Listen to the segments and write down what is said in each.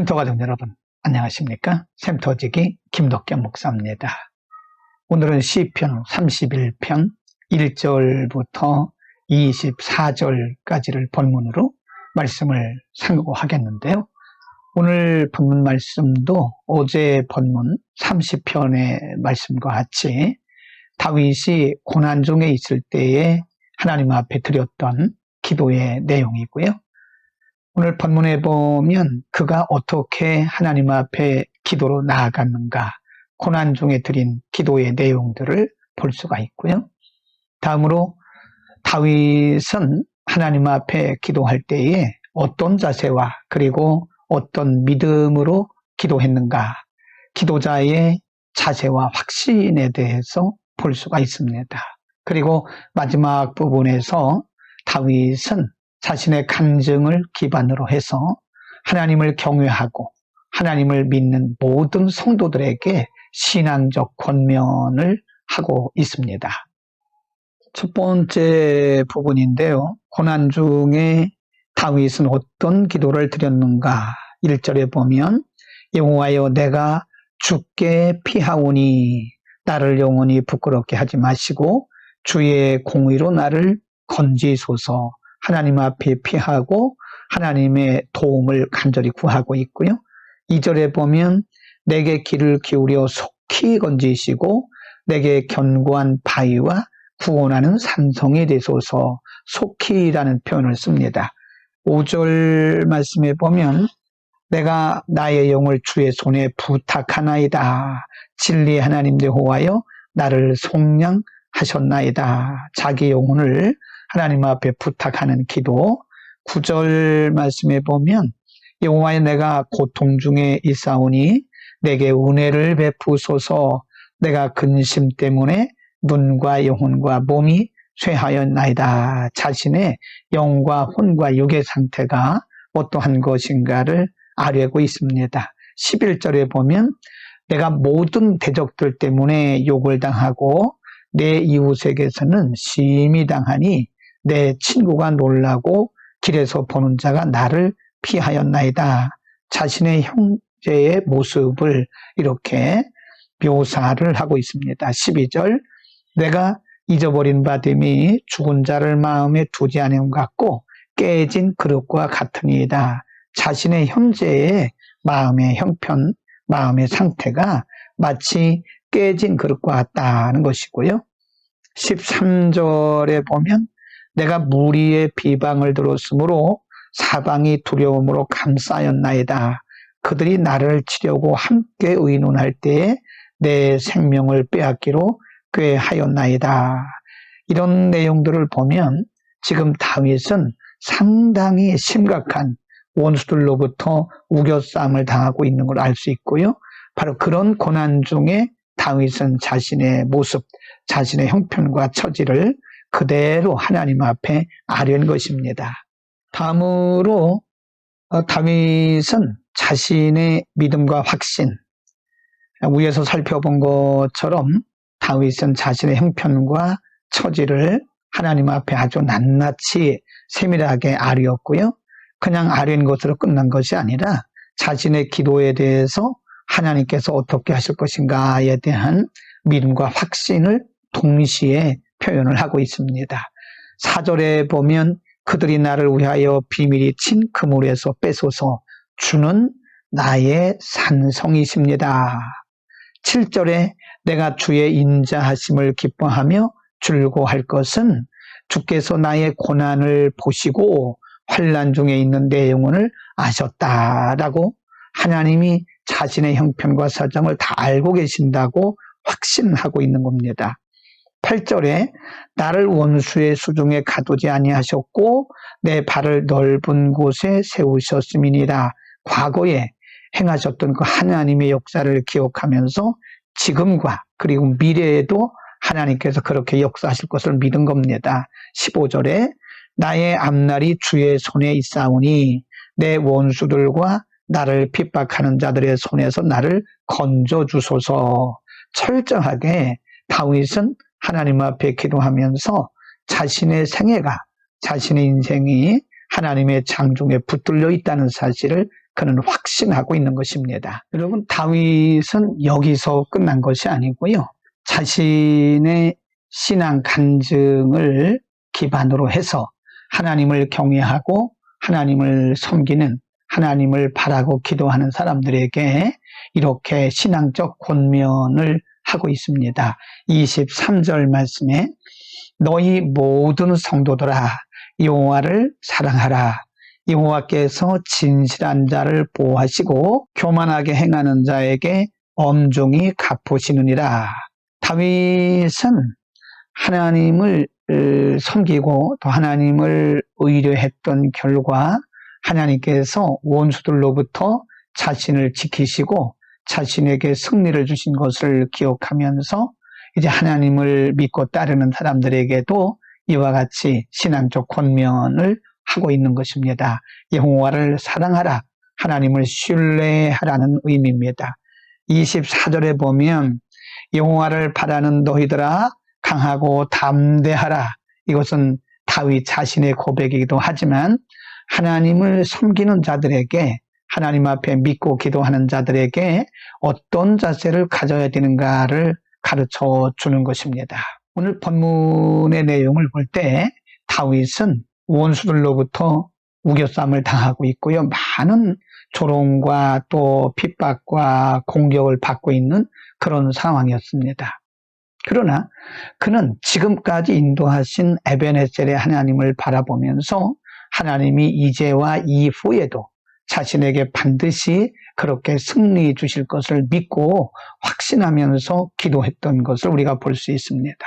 샘터 가족 여러분, 안녕하십니까? 샘터지기 김덕겸 목사입니다. 오늘은 시편 31편 1절부터 24절까지를 본문으로 말씀을 상고하겠는데요. 오늘 본문 말씀도 어제 본문 30편의 말씀과 같이 다윗이 고난 중에 있을 때에 하나님 앞에 드렸던 기도의 내용이고요. 오늘 본문에 보면 그가 어떻게 하나님 앞에 기도로 나아갔는가, 고난 중에 드린 기도의 내용들을 볼 수가 있고요. 다음으로 다윗은 하나님 앞에 기도할 때에 어떤 자세와 그리고 어떤 믿음으로 기도했는가, 기도자의 자세와 확신에 대해서 볼 수가 있습니다. 그리고 마지막 부분에서 다윗은 자신의 간증을 기반으로 해서 하나님을 경외하고 하나님을 믿는 모든 성도들에게 신앙적 권면을 하고 있습니다. 첫 번째 부분인데요. 고난 중에 다윗은 어떤 기도를 드렸는가? 1절에 보면 여호와여 내가 주께 피하오니 나를 영원히 부끄럽게 하지 마시고 주의 공의로 나를 건지소서. 하나님 앞에 피하고 하나님의 도움을 간절히 구하고 있고요. 2절에 보면 내게 귀를 기울여 속히 건지시고 내게 견고한 바위와 구원하는 산성이 되소서. 속히라는 표현을 씁니다. 5절 말씀에 보면 내가 나의 영을 주의 손에 부탁하나이다. 진리의 하나님 여호와여 나를 속량하셨나이다. 자기 영혼을 하나님 앞에 부탁하는 기도. 9절 말씀에 보면 여호와여 내가 고통 중에 있사오니 내게 은혜를 베푸소서. 내가 근심 때문에 눈과 영혼과 몸이 쇠하였나이다. 자신의 영과 혼과 육의 상태가 어떠한 것인가를 아뢰고 있습니다. 11절에 보면 내가 모든 대적들 때문에 욕을 당하고 내 이웃에게서는 심히 당하니 내 친구가 놀라고 길에서 보는 자가 나를 피하였나이다. 자신의 형제의 모습을 이렇게 묘사를 하고 있습니다. 12절 내가 잊어버린 바 됨이 죽은 자를 마음에 두지 않음 같고 깨진 그릇과 같으니이다. 자신의 형제의 마음의 형편, 마음의 상태가 마치 깨진 그릇과 같다는 것이고요. 13절에 보면 내가 무리의 비방을 들었으므로 사방이 두려움으로 감싸였나이다. 그들이 나를 치려고 함께 의논할 때에 내 생명을 빼앗기로 꾀하였나이다. 이런 내용들을 보면 지금 다윗은 상당히 심각한 원수들로부터 우겨싸움을 당하고 있는 걸 알 수 있고요. 바로 그런 고난 중에 다윗은 자신의 모습, 자신의 형편과 처지를 그대로 하나님 앞에 아뢰는 것입니다. 다음으로 다윗은 자신의 믿음과 확신, 위에서 살펴본 것처럼 다윗은 자신의 형편과 처지를 하나님 앞에 아주 낱낱이 세밀하게 아뢰었고요. 그냥 아뢰는 것으로 끝난 것이 아니라 자신의 기도에 대해서 하나님께서 어떻게 하실 것인가에 대한 믿음과 확신을 동시에 표현을 하고 있습니다. 4절에 보면 그들이 나를 위하여 비밀이 친 그물에서 뺏어서 주는 나의 산성이십니다. 7절에 내가 주의 인자하심을 기뻐하며 즐거워할 것은 주께서 나의 고난을 보시고 환난 중에 있는 내 영혼을 아셨다라고 하나님이 자신의 형편과 사정을 다 알고 계신다고 확신하고 있는 겁니다. 8절에 나를 원수의 수중에 가두지 아니하셨고 내 발을 넓은 곳에 세우셨음이니라. 과거에 행하셨던 그 하나님의 역사를 기억하면서 지금과 그리고 미래에도 하나님께서 그렇게 역사하실 것을 믿은 겁니다. 15절에 나의 앞날이 주의 손에 있사오니 내 원수들과 나를 핍박하는 자들의 손에서 나를 건져주소서. 철저하게 다윗은 하나님 앞에 기도하면서 자신의 생애가, 자신의 인생이 하나님의 장중에 붙들려 있다는 사실을 그는 확신하고 있는 것입니다. 여러분, 다윗은 여기서 끝난 것이 아니고요. 자신의 신앙 간증을 기반으로 해서 하나님을 경외하고 하나님을 섬기는, 하나님을 바라고 기도하는 사람들에게 이렇게 신앙적 권면을 하고 있습니다. 23절 말씀에 너희 모든 성도들아 여호와를 사랑하라. 여호와께서 진실한 자를 보호하시고 교만하게 행하는 자에게 엄중히 갚으시느니라. 다윗은 하나님을 섬기고 또 하나님을 의뢰했던 결과 하나님께서 원수들로부터 자신을 지키시고 자신에게 승리를 주신 것을 기억하면서 이제 하나님을 믿고 따르는 사람들에게도 이와 같이 신앙적 권면을 하고 있는 것입니다. 여호와를 사랑하라, 하나님을 신뢰하라는 의미입니다. 24절에 보면 여호와를 바라는 너희들아 강하고 담대하라. 이것은 다윗 자신의 고백이기도 하지만 하나님을 섬기는 자들에게, 하나님 앞에 믿고 기도하는 자들에게 어떤 자세를 가져야 되는가를 가르쳐 주는 것입니다. 오늘 본문의 내용을 볼 때 다윗은 원수들로부터 우겨쌈을 당하고 있고요. 많은 조롱과 또 핍박과 공격을 받고 있는 그런 상황이었습니다. 그러나 그는 지금까지 인도하신 에베네셀의 하나님을 바라보면서 하나님이 이제와 이후에도 자신에게 반드시 그렇게 승리 주실 것을 믿고 확신하면서 기도했던 것을 우리가 볼 수 있습니다.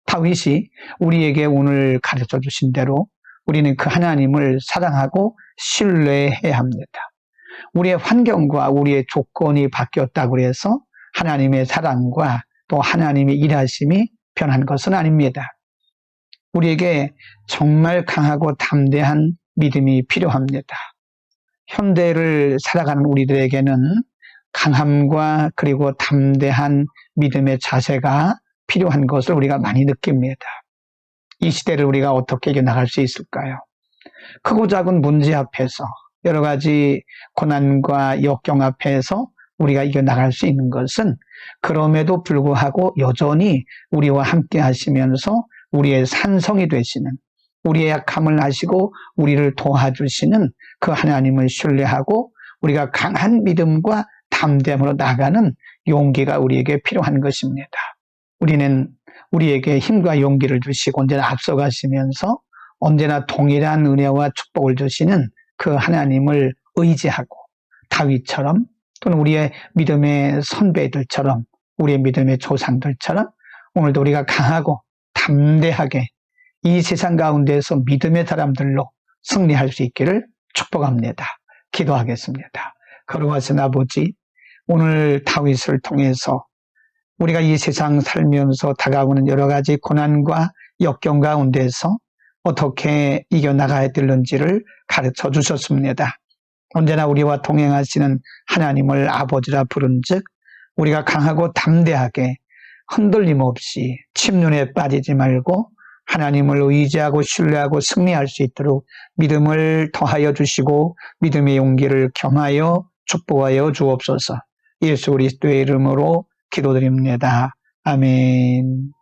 다윗이 우리에게 오늘 가르쳐 주신 대로 우리는 그 하나님을 사랑하고 신뢰해야 합니다. 우리의 환경과 우리의 조건이 바뀌었다고 해서 하나님의 사랑과 또 하나님의 일하심이 변한 것은 아닙니다. 우리에게 정말 강하고 담대한 믿음이 필요합니다. 현대를 살아가는 우리들에게는 강함과 그리고 담대한 믿음의 자세가 필요한 것을 우리가 많이 느낍니다. 이 시대를 우리가 어떻게 이겨나갈 수 있을까요? 크고 작은 문제 앞에서 여러 가지 고난과 역경 앞에서 우리가 이겨나갈 수 있는 것은 그럼에도 불구하고 여전히 우리와 함께 하시면서 우리의 산성이 되시는, 우리의 약함을 아시고 우리를 도와주시는 그 하나님을 신뢰하고 우리가 강한 믿음과 담대함으로 나가는 용기가 우리에게 필요한 것입니다. 우리는 우리에게 힘과 용기를 주시고 언제나 앞서가시면서 언제나 동일한 은혜와 축복을 주시는 그 하나님을 의지하고 다윗처럼 또는 우리의 믿음의 선배들처럼 우리의 믿음의 조상들처럼 오늘도 우리가 강하고 담대하게 이 세상 가운데서 믿음의 사람들로 승리할 수 있기를 축복합니다. 기도하겠습니다. 거룩하신 아버지, 오늘 다윗을 통해서 우리가 이 세상 살면서 다가오는 여러 가지 고난과 역경 가운데서 어떻게 이겨나가야 되는지를 가르쳐 주셨습니다. 언제나 우리와 동행하시는 하나님을 아버지라 부른 즉 우리가 강하고 담대하게 흔들림 없이 침륜에 빠지지 말고 하나님을 의지하고 신뢰하고 승리할 수 있도록 믿음을 더하여 주시고 믿음의 용기를 겸하여 축복하여 주옵소서. 예수 그리스도의 이름으로 기도드립니다. 아멘.